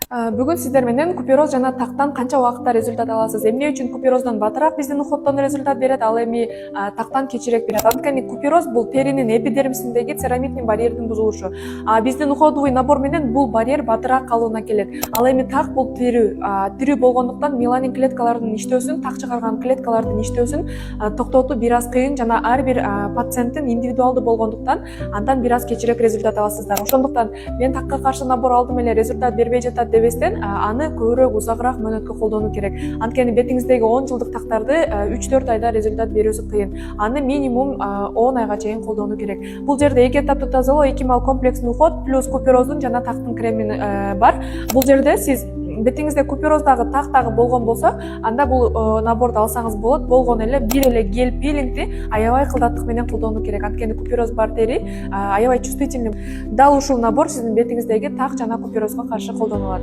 Бүгүн сиздер менен купероз жана тактан канча убакытта результат аласыз, эмне үчүн купероздон батыраак биздин уходдон результат берет, ал эми тактан кечирээк берет. Анткени купероз бул теринин эпидермисиндеги церамиддин барьердин бузулушу. Биздин уходовый набор менен бул барьер батыраак калууна келет. Ал эми так бул тирүү болгондуктан меланин клеткаларынын иштөөсүн, так чыгарган клеткалардын иштөөсүн токтотуу бир аз кыйын жана ар бир пациенттин индивидуалдуу болгондуктан андан бир аз кечирээк результат аласыздар. Ошондуктан мен такка каршы набор алдым эле результат бербей жатат дебестен аны көбүрөөк узагыраак мөөнөткө колдонуу керек. Анткени бетиңиздеги 10 жылдык тактарды 3-4 айда результат берүүсү кыйын. Аны минимум 10 айга чейин колдонуу керек. Бул жерде 2 этаптуу тазалоо, 2 мал комплекстин уход плюс купероздун жана тактын кремин бар. Бул жерде сиз бетиңизде купероздагы тактагы болгон болсо, анда бул наборду алсаңыз болот. Болгон эле бир эле гель пилингди аябай кылдаттык менен колдонуу керек. Анткени купероз бар тери аябай чувствительный. Дал ушул набор сиздин бетиңиздеги так жана куперозго каршы колдонулат.